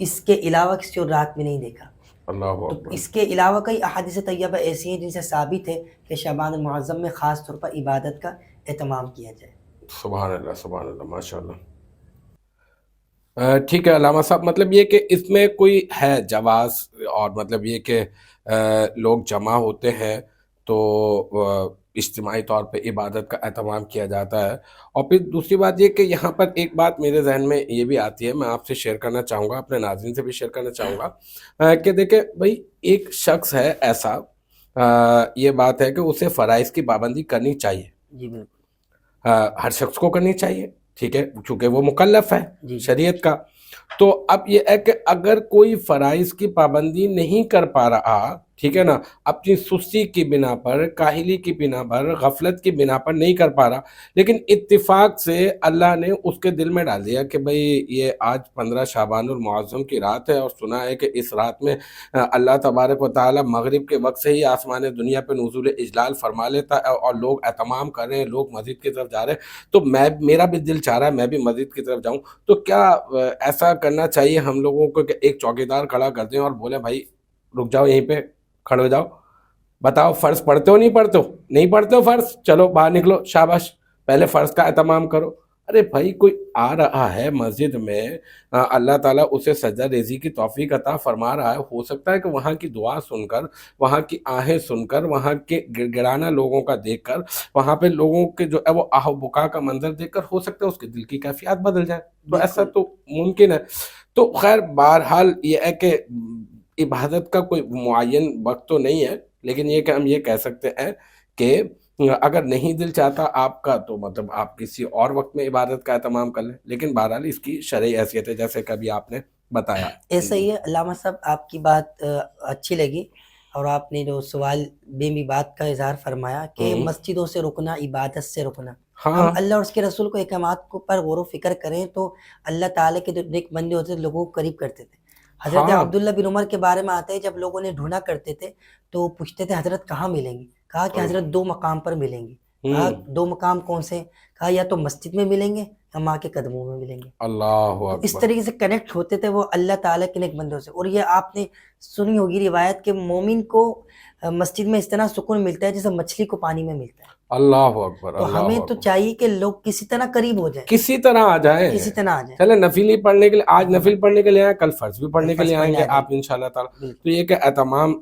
اس کے علاوہ کسی اور رات میں نہیں دیکھا. اللہ تو اکبر. اس کے علاوہ کئی احادیث طیبہ ایسی ہیں جن سے ثابت ہے کہ شعبان المعظم میں خاص طور پر عبادت کا اہتمام کیا جائے. سبحان اللہ سبحان اللہ ماشاء اللہ. ٹھیک ہے علامہ صاحب، مطلب یہ کہ اس میں کوئی ہے جواز، اور مطلب یہ کہ لوگ جمع ہوتے ہیں تو اجتماعی طور پہ عبادت کا اہتمام کیا جاتا ہے. اور پھر دوسری بات یہ کہ یہاں پر ایک بات میرے ذہن میں یہ بھی آتی ہے، میں آپ سے شیئر کرنا چاہوں گا، اپنے ناظرین سے بھی شیئر کرنا چاہوں گا کہ دیکھیں بھائی، ایک شخص ہے ایسا، یہ بات ہے کہ اسے فرائض کی پابندی کرنی چاہیے. جی بالکل. ہر شخص کو کرنی چاہیے، ٹھیک ہے، چونکہ وہ مکلف ہے جی. شریعت کا. تو اب یہ ہے کہ اگر کوئی فرائض کی پابندی نہیں کر پا رہا، ٹھیک ہے نا، اپنی سستی کی بنا پر، کاہلی کی بنا پر، غفلت کی بنا پر نہیں کر پا رہا، لیکن اتفاق سے اللہ نے اس کے دل میں ڈال دیا کہ بھئی یہ آج 15 شعبان المعظم کی رات ہے، اور سنا ہے کہ اس رات میں اللہ تبارک و تعالی مغرب کے وقت سے ہی آسمان دنیا پہ نزول اجلال فرما لیتا ہے، اور لوگ اہتمام کر رہے ہیں، لوگ مسجد کی طرف جا رہے ہیں. تو میرا بھی دل چاہ رہا ہے میں بھی مسجد کی طرف جاؤں. تو کیا ایسا کرنا چاہیے ہم لوگوں کو کہ ایک چوکیدار کھڑا کر دیں اور بولیں بھائی رک جاؤ، یہیں پہ کھڑے ہو جاؤ، بتاؤ فرض پڑھتے ہو نہیں پڑھتے ہو؟ نہیں پڑھتے ہو فرض، چلو باہر نکلو، شاباش، پہلے فرض کا اہتمام کرو. ارے بھائی، کوئی آ رہا ہے مسجد میں، اللہ تعالیٰ اسے سجدہ ریزی کی توفیق عطا فرما رہا ہے، ہو سکتا ہے کہ وہاں کی دعا سن کر، وہاں کی آہیں سن کر، وہاں کے گڑ گڑانا لوگوں کا دیکھ کر، وہاں پہ لوگوں کے جو ہے وہ آہ و بکا کا منظر دیکھ کر ہو سکتا ہے اس کے دل کی کیفیات بدل جائے. تو ایسا تو ممکن ہے. تو خیر بہرحال یہ ہے کہ عبادت کا کوئی معین وقت تو نہیں ہے، لیکن یہ کہ ہم یہ کہہ سکتے ہیں کہ اگر نہیں دل چاہتا آپ کا تو مطلب آپ کسی اور وقت میں عبادت کا اہتمام کر لیں، لیکن بہرحال اس کی شرعی حیثیت ہے جیسے کبھی آپ نے بتایا. ایسا ہی ہے علامہ صاحب، آپ کی بات اچھی لگی، اور آپ نے جو سوال میں بھی بات کا اظہار فرمایا کہ مسجدوں سے رکنا، عبادت سے رکنا. ہم اللہ اور اس کے رسول کو احکامات پر غور و فکر کریں تو اللہ تعالیٰ کے جو نیک بندے ہوتے تھے لوگوں کو قریب کرتے تھے. حضرت عبداللہ بن عمر کے بارے میں آتا ہے، جب لوگوں نے ڈھونڈا کرتے تھے تو پوچھتے تھے حضرت کہاں ملیں گے؟ کہا کہ حضرت 2 مقام پر ملیں گے. کہا 2 مقام کون سے؟ کہا یا تو مسجد میں ملیں گے یا ماں کے قدموں میں ملیں گے. اللہ تو اس طریقے سے کنیکٹ ہوتے تھے وہ اللہ تعالیٰ کے نیک بندوں سے. اور یہ آپ نے سنی ہوگی روایت کہ مومن کو مسجد میں اس طرح سکون ملتا ہے جیسے مچھلی کو پانی میں ملتا ہے. اللہ اکبر. تو ہمیں تو چاہیے کہ لوگ کسی طرح قریب ہو جائیں، کسی طرح آ جائیں، کسی طرح آ جائیں. چلے نفل ہی پڑھنے کے لیے، آج نفل پڑھنے کے لیے آئیں، کل فرض بھی پڑھنے کے لیے آئیں گے آپ انشاءاللہ تعالی. تو یہ کہ اہتمام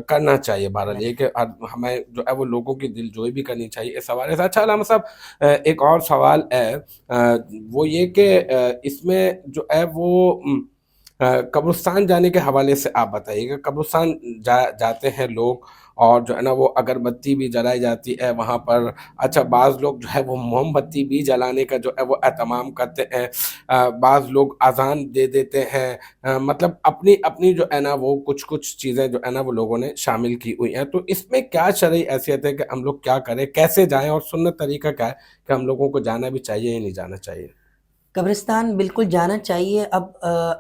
کرنا چاہیے. بہرحال یہ کہ ہمیں جو ہے وہ لوگوں کی دل جوئی بھی کرنی چاہیے اس حوالے سے. اچھا علامہ صاحب، ایک اور سوال ہے، وہ یہ کہ اس میں جو ہے وہ قبرستان جانے کے حوالے سے آپ بتائیے گا. قبرستان جاتے ہیں لوگ، اور جو ہے نا وہ اگربتی بھی جلائی جاتی ہے وہاں پر. اچھا بعض لوگ جو ہے وہ موم بتی بھی جلانے کا جو ہے وہ اہتمام کرتے ہیں. بعض لوگ اذان دے دیتے ہیں. مطلب اپنی اپنی جو ہے نا وہ کچھ چیزیں جو ہے نا وہ لوگوں نے شامل کی ہوئی ہیں. تو اس میں کیا شرعی حیثیت ہے کہ ہم لوگ کیا کریں، کیسے جائیں، اور سنت طریقہ کیا ہے کہ ہم لوگوں کو جانا بھی چاہیے یا نہیں جانا چاہیے؟ قبرستان بالکل جانا چاہیے. اب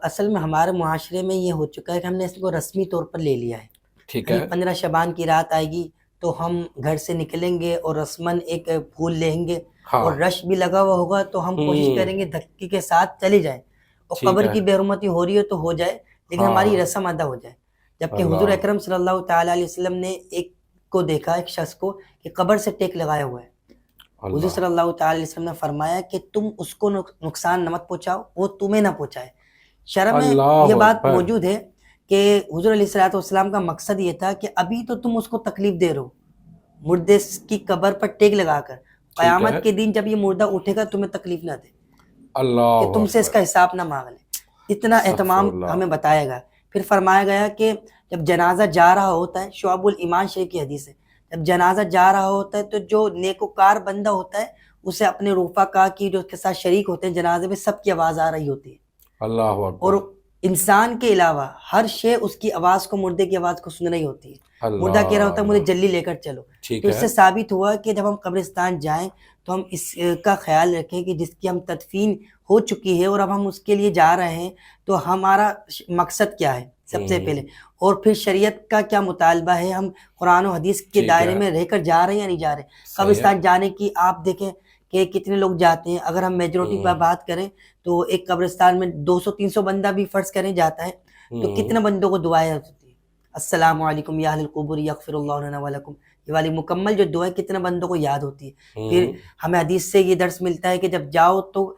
اصل میں ہمارے معاشرے میں یہ ہو چکا ہے کہ ہم نے اس کو رسمی طور پر لے لیا ہے. ٹھیک ہے، 15 شعبان کی رات آئے گی تو ہم گھر سے نکلیں گے اور رسماً ایک پھول لیں گے، اور رش بھی لگا ہوا ہوگا تو ہم کوشش کریں گے دھکے کے ساتھ چلے جائیں، اور قبر کی بے حرمتی ہو رہی ہے تو ہو جائے، لیکن ہماری رسم ادا ہو جائے. جبکہ حضور اکرم صلی اللہ تعالیٰ علیہ وسلم نے ایک کو دیکھا، ایک شخص کو کہ قبر سے ٹیک لگایا ہوا ہے. حضور صلی اللہ تعالیٰ علیہ وسلم نے فرمایا کہ تم اس کو نقصان نہ مت پہنچاؤ، وہ تمہیں نہ پہنچائے. شرع میں یہ بات موجود ہے کہ حضور علیہ الصلوۃ والسلام کا مقصد یہ تھا کہ ابھی تو تم اس کو تکلیف دے رہے ہو مردے کی قبر پر ٹیک لگا کر، قیامت کے دن جب یہ مردہ اٹھے گا تمہیں تکلیف نہ دے، کہ تم سے اس کا حساب نہ مانگ لے. اتنا اہتمام ہمیں بتایا گیا. پھر فرمایا گیا کہ جب جنازہ جا رہا ہوتا ہے، شعب الایمان شریف کی حدیث ہے، جب جنازہ جا رہا ہوتا ہے تو جو نیکوکار بندہ ہوتا ہے اسے اپنے رفقا کی جو اس کے ساتھ شریک ہوتے ہیں جنازے میں، سب کی آواز آ رہی ہوتی ہے. اللہ اکبر. اور انسان کے علاوہ ہر شے اس کی آواز کو، مردے کی آواز کو سن رہی ہوتی ہے. مردہ کہہ رہا ہوتا ہے مجھے جلدی لے کر چلو. تو اس سے ثابت ہوا کہ جب ہم قبرستان جائیں تو ہم اس کا خیال رکھیں کہ جس کی ہم تدفین ہو چکی ہے اور اب ہم اس کے لیے جا رہے ہیں تو ہمارا مقصد کیا ہے سب سے پہلے، اور پھر شریعت کا کیا مطالبہ ہے، ہم قرآن و حدیث کے دائرے میں رہ کر جا رہے ہیں یا نہیں جا رہے. قبرستان جانے کی آپ دیکھیں کہ کتنے لوگ جاتے ہیں. اگر ہم میجورٹی پر بات کریں تو ایک قبرستان میں 200-300 بندہ بھی فرض کریں جاتا ہے تو کتنے بندوں کو دعائیں ہوتی ہیں, السلام علیکم یا اہل القبور یغفر اللہ لنا ولکم, یہ والی مکمل جو دعا ہے کتنے بندوں کو یاد ہوتی ہے. پھر ہمیں حدیث سے یہ درس ملتا ہے کہ جب جاؤ تو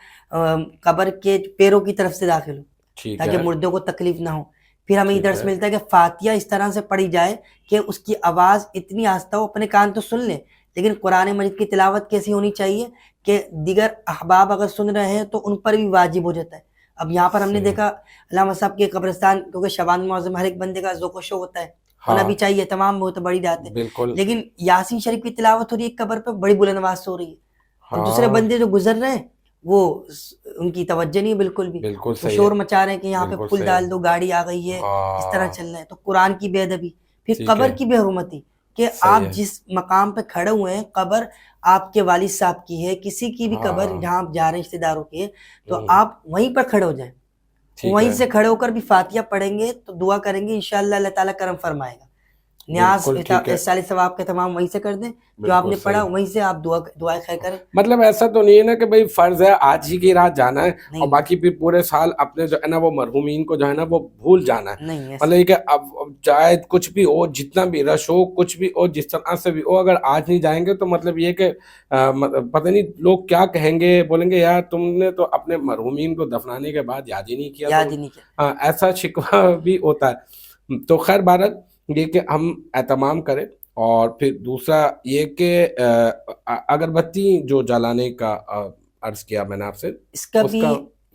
قبر کے پیروں کی طرف سے داخل ہو تاکہ مردوں کو تکلیف نہ ہو. پھر ہمیں یہ درس ملتا ہے کہ فاتحہ اس طرح سے پڑھی جائے کہ اس کی آواز اتنی آہستہ ہو, اپنے کان تو سن لیں لیکن قرآن مجید کی تلاوت کیسی ہونی چاہیے کہ دیگر احباب اگر سن رہے ہیں تو ان پر بھی واجب ہو جاتا ہے. اب یہاں پر ہم نے دیکھا علامہ صاحب کے قبرستان, کیونکہ شبان معظم ہر ایک بندے کا ذوق و شوق ہوتا ہے, ہونا بھی چاہیے, تمام بہت بڑی بات ہے, لیکن یاسین شریف کی تلاوت ہو رہی ہے قبر پہ, بڑی بلند آواز سے ہو رہی ہے, اور دوسرے بندے جو گزر رہے ہیں وہ ان کی توجہ نہیں ہے بالکل بھی, وہ شور مچا رہے ہیں کہ یہاں پہ پھول ڈال دو, گاڑی آ گئی ہے, اس طرح چل رہا ہے. تو قرآن کی بے ادبی, پھر قبر کی بے حرمتی کہ آپ جس مقام پہ کھڑے ہوئے ہیں قبر آپ کے والد صاحب کی ہے, کسی کی بھی قبر جہاں آپ جا رہے ہیں رشتے داروں کی ہے, تو آپ وہیں پر کھڑے ہو جائیں, وہیں سے کھڑے ہو کر بھی فاتحہ پڑھیں گے تو دعا کریں گے, انشاءاللہ اللہ تعالیٰ کرم فرمائے گا. نیاز سال ثواب کے تمام وہیں سے کر دیں, جو آپ نے پڑھا وہیں سے آپ دعائیں خیر کریں. مطلب ایسا تو نہیں ہے نا کہ بھئی فرض ہے آج ہی کی رات جانا ہے اور باقی پھر پورے سال اپنے جو ہے نا وہ مرحومین کو جو ہے نا وہ بھول جانا ہے. مطلب یہ کہ اب چاہے کچھ بھی ہو, جتنا بھی رش ہو, کچھ بھی ہو, جس طرح سے بھی ہو, اگر آج نہیں جائیں گے تو مطلب یہ کہ پتہ نہیں لوگ کیا کہیں گے, بولیں گے یار تم نے تو اپنے مرحومین کو دفنانے کے بعد یاد ہی نہیں کیا. ایسا شکوہ بھی ہوتا ہے. تو خیر بہرحال یہ کہ ہم اہتمام کریں. اور پھر دوسرا یہ کہ اگربتی جو جلانے کا عرض کیا میں نے آپ سے, اس کا بھی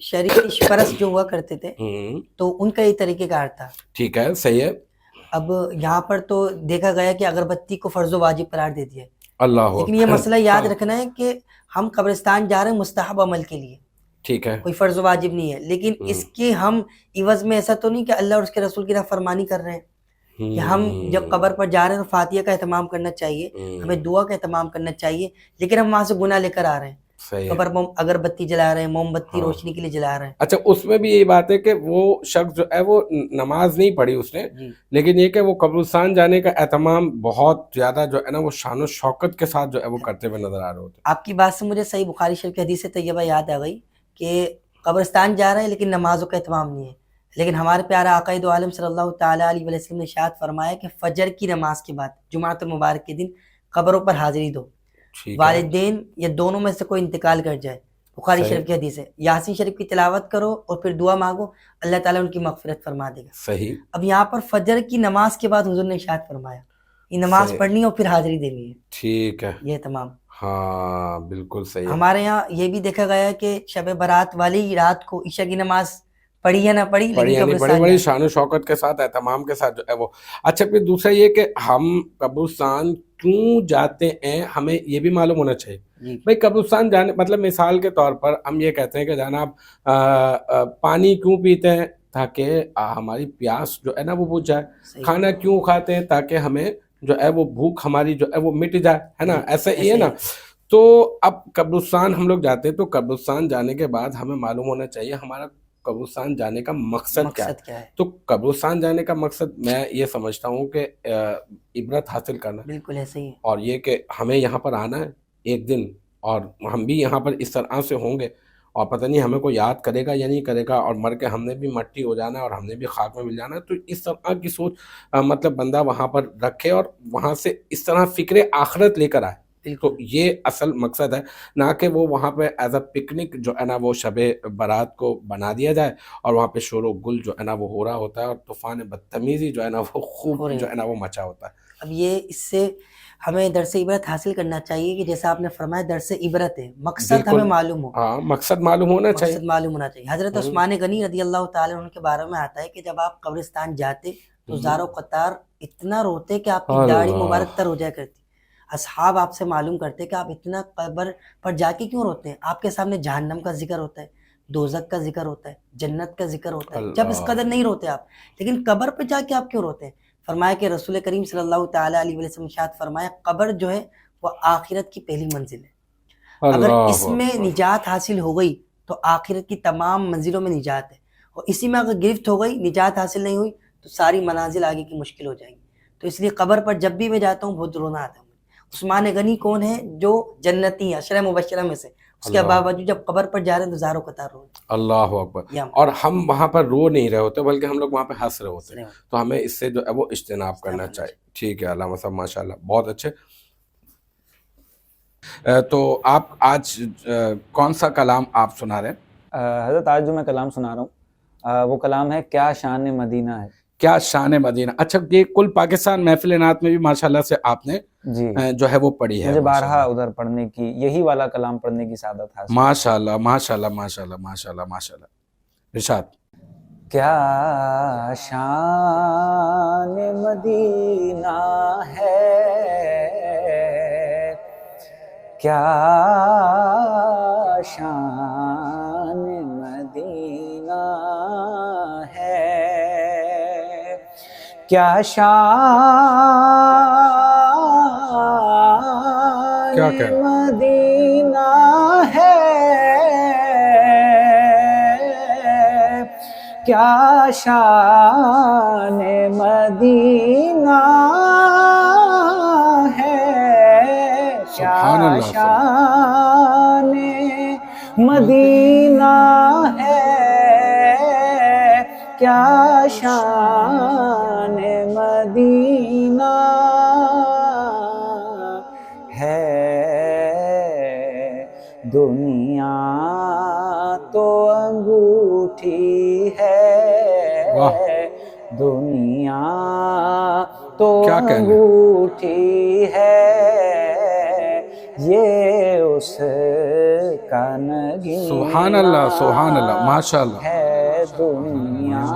شریعت پرست جو ہوا کرتے تھے تو ان کا یہ طریقہ کار تھا. ٹھیک ہے, صحیح ہے. اب یہاں پر تو دیکھا گیا کہ اگربتی کو فرض و واجب قرار دے دیا ہے, اللہ, لیکن یہ مسئلہ یاد رکھنا ہے کہ ہم قبرستان جا رہے ہیں مستحب عمل کے لیے, ٹھیک ہے, کوئی فرض و واجب نہیں ہے, لیکن اس کے ہم عوض میں ایسا تو نہیں کہ اللہ اور اس کے رسول کی نافرمانی کر رہے ہیں, کہ ہم جب قبر پر جا رہے ہیں تو فاتحہ کا اہتمام کرنا چاہیے, ہمیں دعا کا اہتمام کرنا چاہیے, لیکن ہم وہاں سے گناہ لے کر آ رہے ہیں, قبر پر اگربتی جلا رہے ہیں, موم بتی روشنی کے لیے جلا رہے ہیں. اچھا, اس میں بھی یہی بات ہے کہ وہ شخص جو ہے وہ نماز نہیں پڑھی اس نے, لیکن یہ کہ وہ قبرستان جانے کا اہتمام بہت زیادہ جو ہے نا وہ شان و شوکت کے ساتھ جو ہے وہ کرتے ہوئے نظر آ رہے ہوتے. آپ کی بات سے مجھے صحیح بخاری شریف کی حدیث طیبہ یاد آ گئی کہ قبرستان جا رہے ہیں لیکن نمازوں کا اہتمام نہیں ہے, لیکن ہمارے پیارا آقا دو عالم صلی اللہ تعالیٰ علیہ وسلم نے ارشاد فرمایا کہ فجر کی نماز کے بعد جمعۃ المبارک کے دن قبروں پر حاضری دو, والدین یا دونوں میں سے کوئی انتقال کر جائے, بخاری شریف کی حدیث ہے. یاسین شریف کی تلاوت کرو اور پھر دعا مانگو, اللہ تعالیٰ ان کی مغفرت فرما دے گا. صحیح. اب یہاں پر فجر کی نماز کے بعد حضور نے ارشاد فرمایا یہ نماز پڑھنی اور پھر حاضری دینی ہے. ٹھیک ہے, یہ تمام. ہاں بالکل صحیح. ہمارے یہاں یہ بھی دیکھا گیا کہ شب برات والی رات کو عشاء کی نماز پڑھی یا نہ پڑھی, بڑی شان و شوکت کے ساتھ اہتمام کے ساتھ جو ہے وہ. اچھا, پھر دوسرا یہ کہ ہم قبرستان کیوں جاتے ہیں ہمیں یہ بھی معلوم ہونا چاہیے. بھائی قبرستان جانے مطلب مثال کے طور پر ہم یہ کہتے ہیں کہ جناب پانی کیوں پیتے ہیں تاکہ ہماری پیاس جو ہے نا وہ بجھ جائے, کھانا کیوں کھاتے ہیں تاکہ ہمیں جو ہے وہ بھوک ہماری جو ہے وہ مٹ جائے, ہے نا, ایسا ہی ہے نا. تو اب قبرستان ہم لوگ جاتے ہیں تو قبرستان جانے کے بعد ہمیں معلوم ہونا چاہیے ہمارا قبرستان جانے کا مقصد کیا ہے. تو قبرستان جانے کا مقصد میں یہ سمجھتا ہوں کہ عبرت حاصل کرنا, بالکل ایسے ہی, اور یہ کہ ہمیں یہاں پر آنا ہے ایک دن اور ہم بھی یہاں پر اس طرح سے ہوں گے اور پتہ نہیں ہمیں کوئی یاد کرے گا یا نہیں کرے گا, اور مر کے ہم نے بھی مٹی ہو جانا ہے اور ہم نے بھی خاک میں مل جانا ہے. تو اس طرح کی سوچ مطلب بندہ وہاں پر رکھے اور وہاں سے اس طرح فکر آخرت لے کر آئے. تو یہ اصل مقصد ہے, نہ کہ وہ وہاں پہ ایز اے پکنک جو ہے نا وہ شب برات کو بنا دیا جائے اور وہاں پہ شور و گل جو ہے نا وہ ہو رہا ہوتا ہے اور طوفان بدتمیزی جو ہے نا وہ خوب جو ہے نا وہ مچا ہوتا ہے. اب یہ اس سے ہمیں درس عبرت حاصل کرنا چاہیے کہ جیسا آپ نے فرمایا درس عبرت ہے, مقصد ہمیں معلوم ہو. ہاں, مقصد معلوم ہونا چاہیے, مقصد معلوم ہونا چاہیے. حضرت عثمان غنی رضی اللہ تعالیٰ عنہ کے بارے میں آتا ہے کہ جب آپ قبرستان جاتے تو زار و قطار اتنا روتے کہ آپ کی داڑھی مبارک تر ہو جایا کرتی. اصحاب آپ سے معلوم کرتے کہ آپ اتنا قبر پر جا کے کیوں روتے ہیں, آپ کے سامنے جہنم کا ذکر ہوتا ہے, دوزخ کا ذکر ہوتا ہے, جنت کا ذکر ہوتا ہے, جب اس قدر نہیں روتے آپ, لیکن قبر پہ جا کے آپ کیوں روتے ہیں. فرمایا کہ رسول کریم صلی اللہ تعالیٰ علیہ وسلم ارشاد فرمایا قبر جو ہے وہ آخرت کی پہلی منزل ہے, اگر اس میں نجات حاصل ہو گئی تو آخرت کی تمام منزلوں میں نجات ہے, اور اسی میں اگر گرفت ہو گئی, نجات حاصل نہیں ہوئی تو ساری منازل آگے کی مشکل ہو جائیں گی. تو اس لیے قبر پر جب بھی میں جاتا ہوں بہت رونا آتا ہے, عثمان غنی کون ہے؟ جو جنتی ہیں، عشرہ مبشرہ میں سے. اس کے باوجود جب قبر پر جا رہے ہیں تو زاروں قطار رو. اللہ اکبر. اور ہم وہاں پر رو نہیں رہے ہوتے بلکہ ہم لوگ وہاں پہ ہنس رہے ہوتے ہیں. تو ہمیں اس سے جو ہے وہ اجتناب کرنا چاہیے. ٹھیک ہے، علامہ صاحب ماشاء اللہ بہت اچھے. تو آپ آج کون سا کلام آپ سنا رہے ہیں؟ حضرت آج جو میں کلام سنا رہا ہوں وہ کلام ہے کیا شان مدینہ ہے. کیا شان مدینہ. اچھا، یہ کل پاکستان محفل نعت میں بھی ماشاءاللہ سے آپ نے جی جو ہے وہ پڑھی ہے. مجھے بارہا ادھر پڑھنے کی، یہی والا کلام پڑھنے کی سعادت حاصل. ماشاءاللہ ماشاءاللہ ماشاءاللہ ماشاءاللہ ماشاءاللہ. ارشاد. کیا شان مدینہ ہے، کیا شان مدینہ ہے، کیا شان مدینہ ہے، کیا شان مدینہ ہے، کیا شان مدینہ ہے، کیا شان مدینہ ہے. دنیا تو انگوٹھی ہے، دنیا تو انگوٹھی ہے، یہ اس کا نگینہ. سبحان اللہ سبحان اللہ ماشاء اللہ ہے. دنیا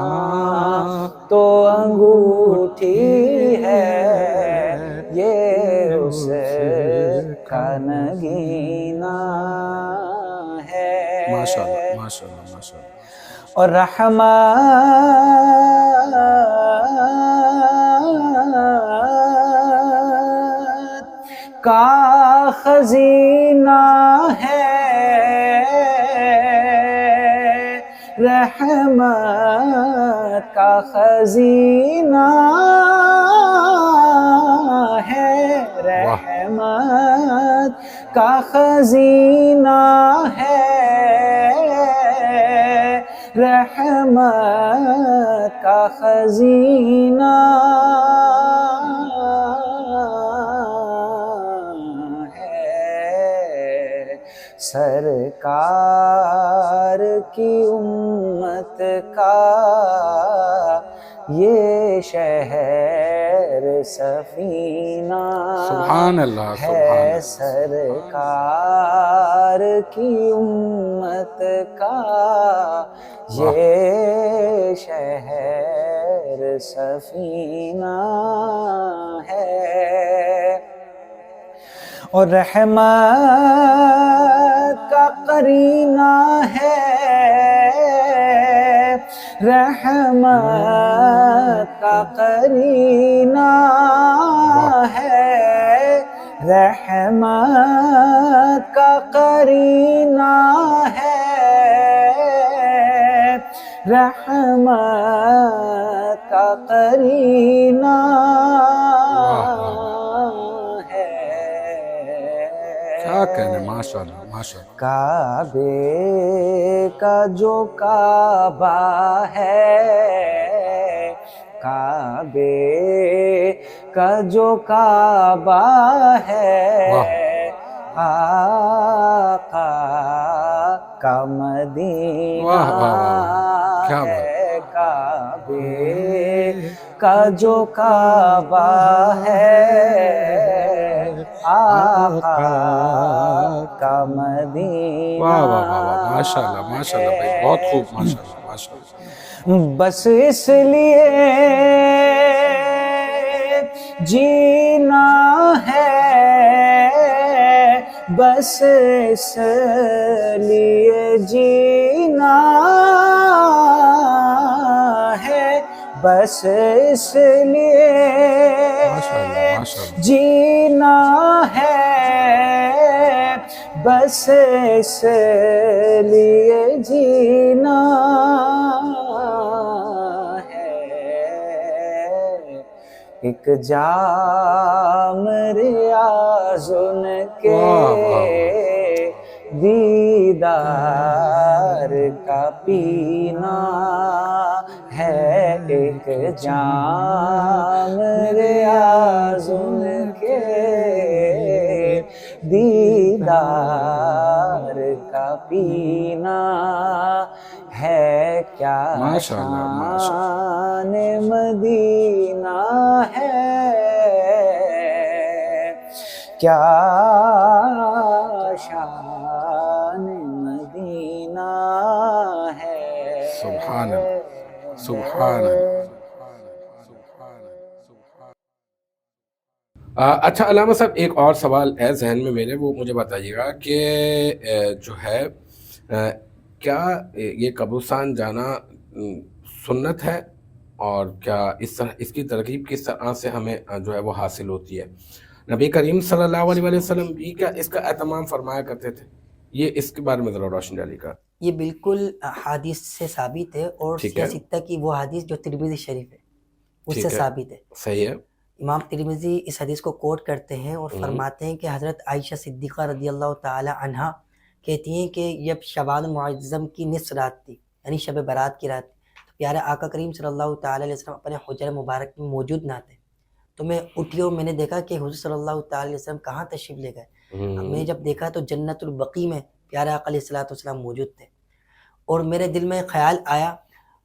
تو انگوٹھی ہے، یہ اس کا نگینہ ہے. ماشاء اللہ ماشاء اللہ ماشاء اللہ. اور رحمت کا خزینہ ہے، رحمت کا خزینہ ہے، رحمت کا خزینہ ہے، رحمت کا خزینہ ہے. سرکار کی امت کا یہ شہر سفینہ سبحان اللہ ہے. سرکار کی امت کا یہ شہر سفینہ ہے. اور رحمت کا قرینہ ہے، رحمت کا قرینہ ہے، رحمت کا قرینہ ہے، رحمت کا قرینہ ہے. کیا کہنے. ماشاء اللہ ماشاء اللہ. کعبے کا جو کعبہ ہے، کعبے کا جو کعبہ ہے، آقا کا مدینہ ہے. کعبے کا جو کعبہ ہے، آقا کا مدینہ. ماشاء اللہ ماشاء اللہ بھائی بہت خوب. ماشاء اللہ ماشاء اللہ. بس اس لیے جینا ہے، بس اس لیے جینا ہے، بس اس لیے جینا ہے، بس اس لیے جینا ہے. ایک جام ریاض ان کے دیدار کا پینا ہے، ایک جام ریاض ان کے دیدار کا پینا ہے، کیا شان مدینہ ہے، کیا شان مدینہ ہے۔ سبحان اللہ، سبحان اللہ۔ اچھا علامہ صاحب، ایک اور سوال ہے ذہن میں میرے، وہ مجھے بتائیے گا کہ جو ہے کیا یہ قبرستان جانا سنت ہے، اور کیا اس کی ترغیب کس طرح سے ہمیں جو ہے وہ حاصل ہوتی ہے؟ نبی کریم صلی اللہ علیہ وسلم بھی کیا اس کا اہتمام فرمایا کرتے تھے؟ یہ اس کے بارے میں ذرا روشنی ڈالیے گا۔ یہ بالکل حدیث سے ثابت ہے، اور ٹھیک ہے، سیاستہ کی وہ حدیث جو ترمذی شریف ہے اس سے ثابت ہے۔ صحیح ہے۔ امام ترمذی اس حدیث کو کوٹ کرتے ہیں اور فرماتے ہیں کہ حضرت عائشہ صدیقہ رضی اللہ تعالی عنہا کہتی ہیں کہ جب شعبان المعظم کی نصف رات تھی، یعنی شب برات کی رات تھی، تو پیارے آقا کریم صلی اللہ تعالی علیہ وسلم اپنے حجرہ مبارک میں موجود نہ تھے، تو میں اٹھی اور میں نے دیکھا کہ حضور صلی اللہ تعالی علیہ وسلم کہاں تشریف لے گئے۔ میں نے جب دیکھا تو جنت البقیع میں پیارے آقا علیہ السلام موجود تھے، اور میرے دل میں خیال آیا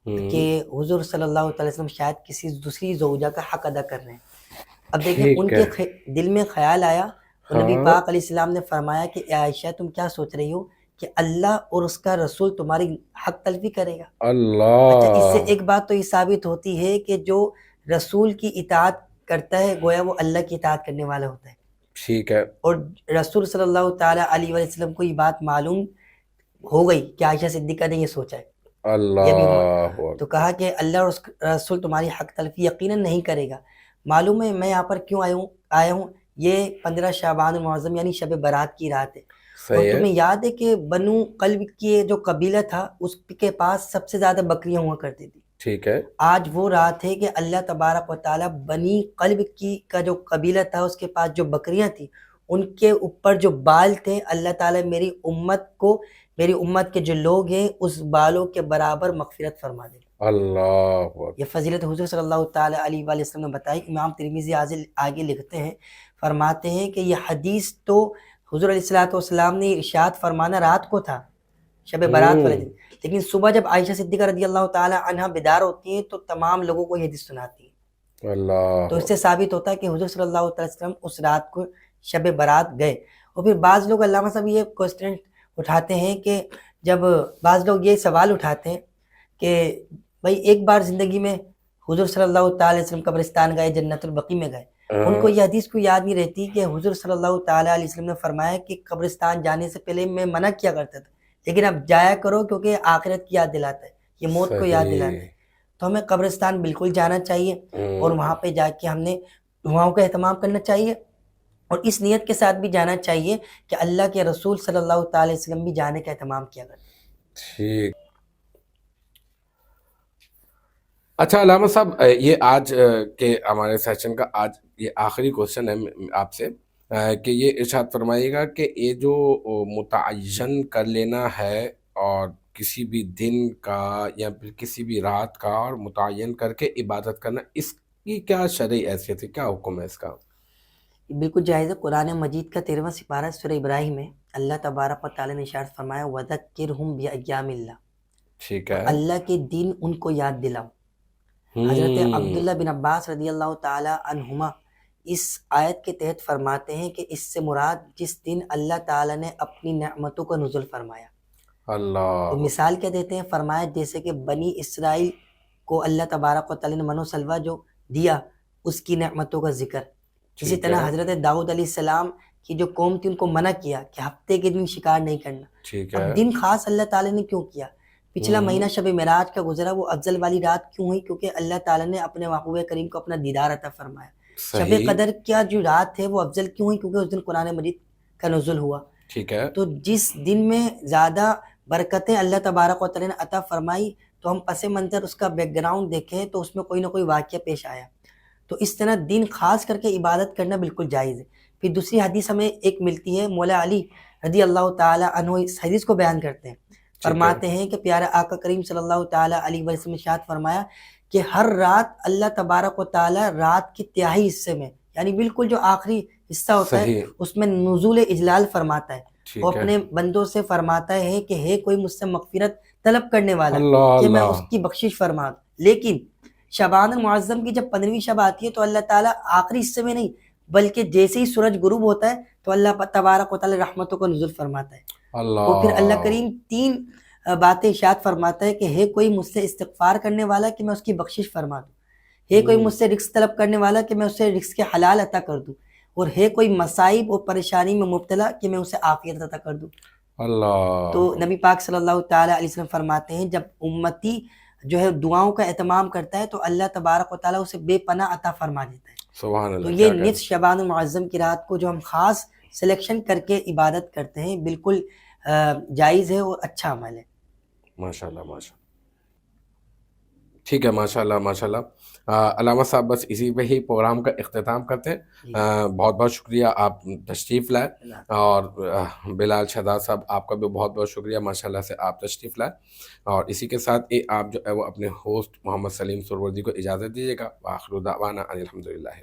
کہ حضور صلی اللہ تعالی وسلم شاید کسی دوسری زوجہ کا حق ادا کر رہے ہیں۔ اب دیکھیں ان کے دل میں خیال آیا، اور نبی پاک علیہ السلام نے فرمایا کہ اے عائشہ تم کیا سوچ رہی ہو کہ اللہ اور اس کا رسول تمہاری حق تلفی کرے گا؟ اللہ، اچھا، اس سے ایک بات تو یہ ثابت ہوتی ہے کہ جو رسول کی اطاعت کرتا ہے گویا وہ اللہ کی اطاعت کرنے والا ہوتا ہے۔ ٹھیک ہے۔ اور رسول صلی اللہ تعالیٰ علیہ وسلم کو یہ بات معلوم ہو گئی کہ عائشہ صدیقہ نے یہ سوچا ہے، اللہ، تو کہا کہ اللہ اور اس کا رسول تمہاری حق تلفی یقیناً نہیں کرے گا۔ معلوم ہے میں یہاں پر کیوں آیا ہوں، یہ 15 شعبان المعظم یعنی شب برات کی رات ہے، اور تمہیں یاد ہے کہ بنو قلب کی جو قبیلہ تھا اس کے پاس سب سے زیادہ بکریاں ہوا کرتی تھی۔ ٹھیک ہے۔ آج وہ رات ہے کہ اللہ تبارک و تعالیٰ بنی قلب کا جو قبیلہ تھا اس کے پاس جو بکریاں تھیں ان کے اوپر جو بال تھے، اللہ تعالیٰ میری امت کے جو لوگ ہیں اس بالوں کے برابر مغفرت فرما دے۔ اللہ، یہ فضیلت حضور صلی اللہ تعالیٰ علیہ وآلہ وسلم نے بتائی۔ امام ترمذی آگے لکھتے ہیں، فرماتے ہیں کہ یہ حدیث تو حضور علیہ السلام نے ارشاد فرمانا رات کو تھا، شب برات والے دن، لیکن صبح جب عائشہ صدیقہ رضی اللہ تعالی عنہا بیدار ہوتی ہیں تو تمام لوگوں کو یہ حدیث سناتی ہیں۔ اللہ، تو اس سے ثابت ہوتا ہے کہ حضور صلی اللہ علیہ وسلم اس رات کو شب برات گئے۔ اور پھر بعض لوگ علامہ صاحب یہ کوسچن اٹھاتے ہیں کہ جب بعض لوگ یہ سوال اٹھاتے ہیں کہ بھائی ایک بار زندگی میں حضور صلی اللہ تعالی علیہ وسلم قبرستان گئے، جنت البقیع میں گئے، ان کو یہ حدیث کو یاد نہیں رہتی کہ حضور صلی اللہ تعالی علیہ وسلم نے فرمایا کہ قبرستان جانے سے پہلے میں منع کیا کرتا تھا، لیکن اب جایا کرو کیونکہ آخرت کی یاد دلاتا ہے، یہ موت کو یاد دلاتا ہے۔ تو ہمیں قبرستان بالکل جانا چاہیے، اور وہاں پہ جا کے ہم نے دعاؤں کا اہتمام کرنا چاہیے، اور اس نیت کے ساتھ بھی جانا چاہیے کہ اللہ کے رسول صلی اللہ تعالی علیہ وسلم بھی جانے کا اہتمام کیا کرتے۔ ٹھیک۔ اچھا علامہ صاحب، یہ آج کے ہمارے سیشن کا آج یہ آخری کوشچن ہے آپ سے، کہ یہ ارشاد فرمائیے گا کہ یہ جو متعین کر لینا ہے اور کسی بھی دن کا یا پھر کسی بھی رات کا اور متعین کر کے عبادت کرنا، اس کی کیا شرعی حیثیت ہے، کیا حکم ہے اس کا؟ بالکل جائز ہے۔ قرآن مجید کا 13واں سپارہ سورہ ابراہیم میں اللہ تبارک و تعالیٰ نے ارشاد فرمایا وَذَكِّرْهُمْ بِأَيَّامِ اللَّهِ، ٹھیک ہے۔ اللہ کے دن ان کو یاد دلاؤ۔ حضرت عبداللہ بن عباس رضی اللہ تعالی عنہما اس آیت کے تحت فرماتے ہیں کہ اس سے مراد جس دن اللہ تعالیٰ نے اپنی نعمتوں کا نزول فرمایا۔ اللہ، تو مثال کیا دیتے ہیں، فرمایا جیسے کہ بنی اسرائیل کو اللہ تبارک و تعالیٰ نے من و سلوہ جو دیا اس کی نعمتوں کا ذکر، اسی طرح حضرت داؤد علیہ السلام کی جو قوم تھی ان کو منع کیا کہ ہفتے کے دن شکار نہیں کرنا۔ ٹھیک ہے۔ اب دن خاص اللہ تعالیٰ نے کیوں کیا؟ پچھلا مہینہ شب معراج کا گزرا، وہ افضل والی رات کیوں ہوئی؟ کیونکہ اللہ تعالیٰ نے اپنے محبوب کریم کو اپنا دیدار عطا فرمایا۔ شب قدر کیا جو رات ہے وہ افضل کیوں ہوئی؟ کیونکہ اس دن قرآن مجید کا نزول ہوا۔ ٹھیک ہے۔ تو جس دن میں زیادہ برکتیں اللہ تبارک و تعالیٰ نے عطا فرمائی، تو ہم پس منظر اس کا بیک گراؤنڈ دیکھیں تو اس میں کوئی نہ کوئی واقعہ پیش آیا۔ تو اس طرح دن خاص کر کے عبادت کرنا بالکل جائز ہے۔ پھر دوسری حدیث ہمیں ایک ملتی ہے، مولا علی رضی اللہ تعالی عنہ اس حدیث کو بیان کرتے ہیں، فرماتے ہیں کہ پیارے آقا کریم صلی اللہ تعالی علیہ وسلم نے ارشاد فرمایا کہ ہر رات اللہ تبارک و تعالی رات کے تہائی حصے میں، یعنی بالکل جو آخری حصہ ہوتا ہے اس میں نزول اجلال فرماتا ہے، وہ اپنے بندوں سے فرماتا ہے کہ ہے کوئی مجھ سے مغفرت طلب کرنے والا کہ میں اس کی بخشش فرما دوں۔ لیکن شعبان المعظم کی جب 15ویں شب آتی ہے تو اللہ تعالیٰ آخری حصے میں نہیں بلکہ جیسے ہی سورج غروب ہوتا ہے تو اللہ تبارک و تعالی رحمتوں کو نزول فرماتا ہے، اور پھر اللہ کریم 3 باتیں ارشاد فرماتا ہے کہ ہے کوئی مجھ سے استغفار کرنے والا کہ میں اس کی بخشش فرما دوں، ہے کوئی مجھ سے رزق طلب کرنے والا کہ میں اسے رزق کے حلال عطا کر دوں، اور ہے کوئی مصائب اور پریشانی میں مبتلا کہ میں اسے عافیت عطا کر دوں۔ تو نبی پاک صلی اللہ تعالی علیہ وسلم فرماتے ہیں جب امتی جو ہے دعاؤں کا اہتمام کرتا ہے تو اللہ تبارک و تعالیٰ اسے بے پناہ عطا فرما دیتا ہے۔ سبحان اللہ۔ تو یہ نصف شعبان المعظم کی رات کو جو ہم خاص سلیکشن کر کے عبادت کرتے ہیں بالکل جائز ہے اور اچھا عمل ہے۔ ماشاءاللہ ماشاءاللہ، ٹھیک ہے، ماشاءاللہ ماشاءاللہ۔ علامہ صاحب بس اسی پہ ہی پروگرام کا اختتام کرتے ہیں۔ بہت بہت شکریہ، آپ تشریف لائے، اور بلال شہزاد صاحب آپ کا بھی بہت بہت شکریہ، ماشاءاللہ سے آپ تشریف لائے، اور اسی کے ساتھ آپ جو ہے وہ اپنے ہوسٹ محمد سلیم سروردی کو اجازت دیجیے گا۔ وآخر دعوانا ان الحمدللہ۔